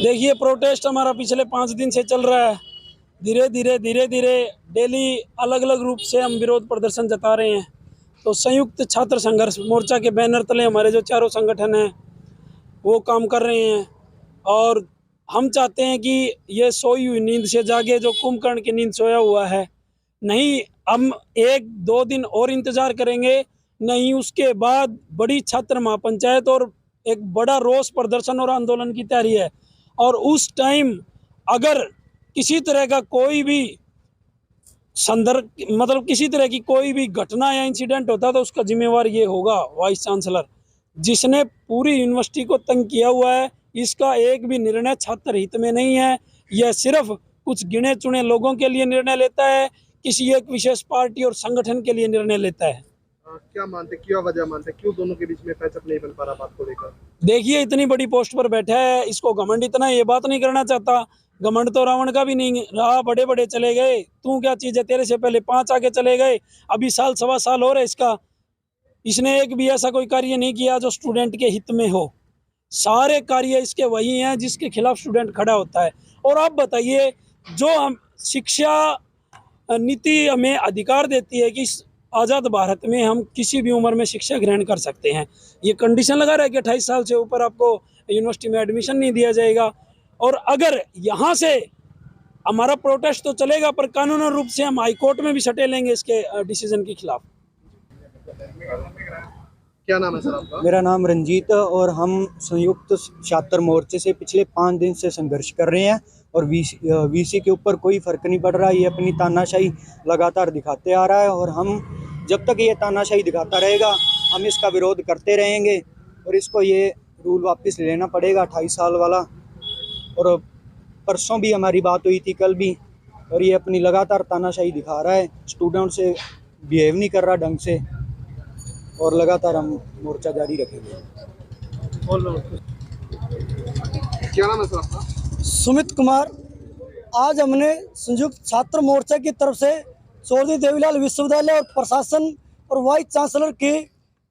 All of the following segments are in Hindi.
देखिए, प्रोटेस्ट हमारा पिछले 5 दिन से चल रहा है। धीरे धीरे डेली अलग अलग रूप से हम विरोध प्रदर्शन जता रहे हैं। तो संयुक्त छात्र संघर्ष मोर्चा के बैनर तले हमारे जो चारों संगठन हैं वो काम कर रहे हैं। और हम चाहते हैं कि ये सोई हुई नींद से जागे, जो कुंभकर्ण की नींद सोया हुआ है। नहीं, हम 1-2 दिन और इंतजार करेंगे, नहीं उसके बाद बड़ी छात्र महापंचायत और एक बड़ा रोष प्रदर्शन और आंदोलन की तैयारी है। और उस टाइम अगर किसी तरह का कोई भी संदर्भ मतलब किसी तरह की कोई भी घटना या इंसिडेंट होता तो उसका जिम्मेवार ये होगा वाइस चांसलर, जिसने पूरी यूनिवर्सिटी को तंग किया हुआ है। इसका एक भी निर्णय छात्र हित में नहीं है। यह सिर्फ कुछ गिने चुने लोगों के लिए निर्णय लेता है, किसी एक विशेष पार्टी और संगठन के लिए निर्णय लेता है। क्या मानते, क्या वजह मानते, क्यों दोनों के बीच में पैचअप नहीं बन पा रहा बात को लेकर? देखिए, इतनी बड़ी पोस्ट पर बैठा है, इसको घमंड इतना ये बात नहीं करना चाहता। घमंड तो रावण का भी नहीं रहा, बड़े बड़े चले गए। तू क्या चीज है, तेरे से पहले 5 आगे चले गए, अभी साल सवा साल हो रहा है इसका। इसने एक भी ऐसा कोई कार्य नहीं किया जो स्टूडेंट के हित में हो। सारे कार्य इसके वही हैं जिसके खिलाफ स्टूडेंट खड़ा होता है। और आप बताइए, जो हम शिक्षा नीति हमें अधिकार देती है कि आज़ाद भारत में हम किसी भी उम्र में शिक्षा ग्रहण कर सकते हैं, ये कंडीशन लगा रहा है कि 28 साल से ऊपर आपको यूनिवर्सिटी में एडमिशन नहीं दिया जाएगा। और अगर यहाँ से हमारा प्रोटेस्ट तो चलेगा, पर कानूनी रूप से हम हाई कोर्ट में भी सटे लेंगे इसके डिसीजन के खिलाफ। क्या नाम है सर आपका? मेरा नाम रंजीत है और हम संयुक्त छात्र मोर्चे से पिछले 5 दिन से संघर्ष कर रहे हैं और वीसी के ऊपर कोई फर्क नहीं पड़ रहा। ये अपनी तानाशाही लगातार दिखाते आ रहा है और हम जब तक ये तानाशाही दिखाता रहेगा हम इसका विरोध करते रहेंगे और इसको ये रूल वापस लेना पड़ेगा 28 साल वाला। और परसों भी हमारी बात हुई थी, कल भी, और ये अपनी लगातार तानाशाही दिखा रहा है, स्टूडेंट से बिहेव नहीं कर रहा ढंग से और लगातार हम मोर्चा जारी रखेंगे। क्या नाम है सर आपका? सुमित कुमार। आज हमने संयुक्त छात्र मोर्चा की तरफ से चौधरी देवीलाल विश्वविद्यालय और प्रशासन और वाइस चांसलर के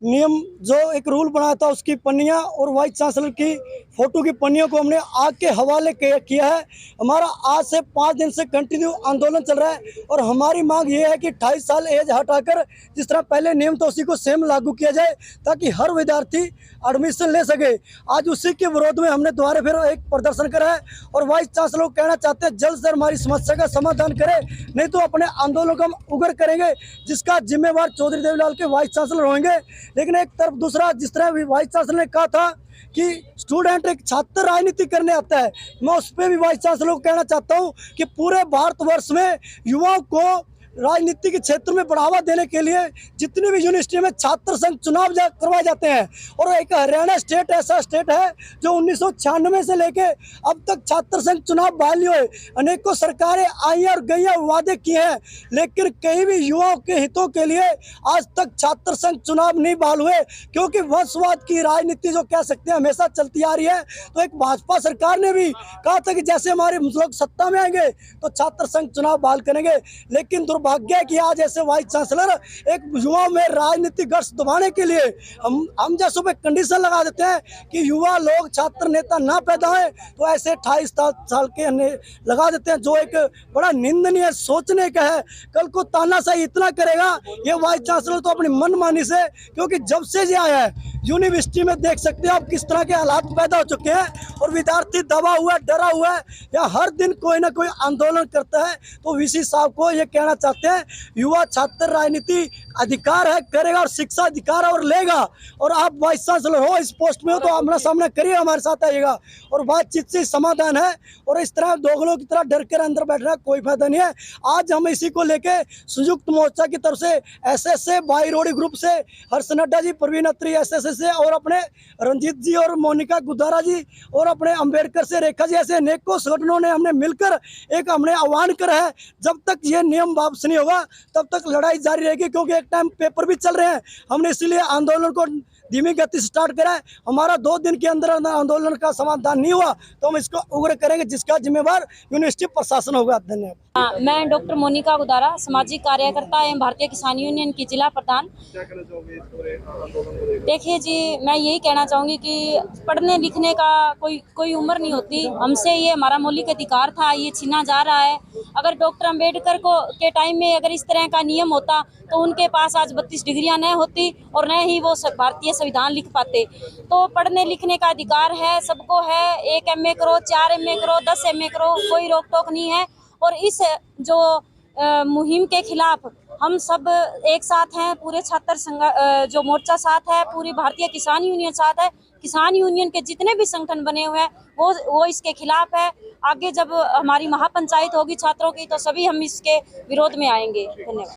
नियम जो एक रूल बनाया था उसकी पन्नियां और वाइस चांसलर की फोटो की पन्नियों को हमने आग के हवाले किया है। हमारा आज से 5 दिन से कंटिन्यू आंदोलन चल रहा है और हमारी मांग ये है कि 28 साल एज हटाकर जिस तरह पहले नियम था उसी को सेम लागू किया जाए ताकि हर विद्यार्थी एडमिशन ले सके। आज उसी के विरोध में हमने दोबारा फिर एक प्रदर्शन करा है और वाइस चांसलर को कहना चाहते हैं जल्द से हमारी समस्या का समाधान करें, नहीं तो अपने आंदोलन को हम उग्र करेंगे, जिसका जिम्मेवार चौधरी देवीलाल के वाइस चांसलर होंगे। लेकिन एक तरफ दूसरा, जिस तरह वाइस चांसलर ने कहा था कि स्टूडेंट एक छात्र राजनीति करने आता है, मैं उस पर भी वाइस चांसलर को कहना चाहता हूं कि पूरे भारतवर्ष में युवाओं को राजनीति के क्षेत्र में बढ़ावा देने के लिए जितनी भी यूनिवर्सिटी में छात्र संघ चुनाव करवाए जाते हैं। और एक हरियाणा स्टेट ऐसा स्टेट है जो 1996 से लेके अब तक छात्र संघ चुनाव बहाल नहीं हुए। अनेकों सरकारें आई और गई और वादे किए हैं, लेकिन कहीं भी युवाओं के हितों के लिए आज तक छात्र संघ चुनाव नहीं बहाल हुए, क्योंकि वंशवाद की राजनीति जो कह सकते हैं हमेशा चलती आ रही है। तो एक भाजपा सरकार ने भी कहा था कि जैसे हमारे लोग सत्ता में आएंगे तो छात्र संघ चुनाव बहाल करेंगे, लेकिन दुर्भाग्य है कि आज ऐसे वाइस चांसलर एक युवाओं में राजनीतिक गर्स दबाने के लिए हम जैसों पे कंडीशन लगा देते हैं कि युवा लोग छात्र नेता ना पैदा हों, तो ऐसे 28 साल के लगा देते हैं, जो एक बड़ा निंदनीय सोचने का है। कल को तानाशाही इतना करेगा ये वाइस चांसलर तो अपनी मनमानी से, क्योंकि जब से ये आया है यूनिवर्सिटी में देख सकते हैं आप किस तरह के हालात पैदा हो चुके हैं और विद्यार्थी दबा हुआ है, डरा हुआ है, या हर दिन कोई ना कोई आंदोलन करता है। तो वीसी साहब को ये कहना चाहते हैं, युवा छात्र राजनीति अधिकार है, करेगा और शिक्षा अधिकार और लेगा, और आप वाइस चांसलर हो, इस पोस्ट में हो तो आमना सामना करिए, हमारे साथ आइएगा और बातचीत से समाधान है। और इस तरह दोगलों की तरह डर कर अंदर बैठना कोई फायदा नहीं है। आज हम इसी को लेके संयुक्त मोर्चा की तरफ से एसएसए बाई रोडी ग्रुप से हर्ष नड्डा जी, प्रवीण अत्री एसएसए से, और अपने रंजीत जी और मोनिका गुदारा जी और अपने अंबेडकर से रेखा जी, ऐसे अनेकों संगठनों ने हमने मिलकर एक हमने आह्वान करा है, जब तक ये नियम वापस नहीं होगा तब तक लड़ाई जारी रहेगी, क्योंकि एक टाइम पेपर भी चल रहे हैं। हमने इसीलिए आंदोलन को धीमी गति से स्टार्ट कराएं। हमारा 2 दिन के अंदर अंदर आंदोलन का समाधान नहीं हुआ तो हम इसको उग्र करेंगे, जिसका जिम्मेवार यूनिवर्सिटी प्रशासन होगा। धन्यवाद। मैं डॉक्टर मोनिका गुदारा, सामाजिक कार्यकर्ता एवं भारतीय किसान यूनियन की जिला प्रधान। क्या कहना चाहोगे इस पूरे आंदोलन को लेकर? देखिए जी, मैं यही कहना चाहूँगी कि पढ़ने लिखने का कोई उम्र नहीं होती। हमसे ये हमारा मौलिक अधिकार था, ये छीना जा रहा है। अगर डॉक्टर अंबेडकर के टाइम में अगर इस तरह का नियम होता तो उनके पास आज 32 डिग्रियां न होती और न ही वो भारतीय संविधान लिख पाते। तो पढ़ने लिखने का अधिकार है, सबको है। 1 MA करो, 4 MA करो, 10 MA करो, कोई रोक टोक नहीं है। और इस जो मुहिम के खिलाफ हम सब एक साथ हैं, पूरे छात्र संघ जो मोर्चा साथ है, पूरी भारतीय किसान यूनियन साथ है। किसान यूनियन के जितने भी संगठन बने हुए हैं वो इसके खिलाफ है। आगे जब हमारी महापंचायत होगी छात्रों की तो सभी हम इसके विरोध में आएंगे। धन्यवाद।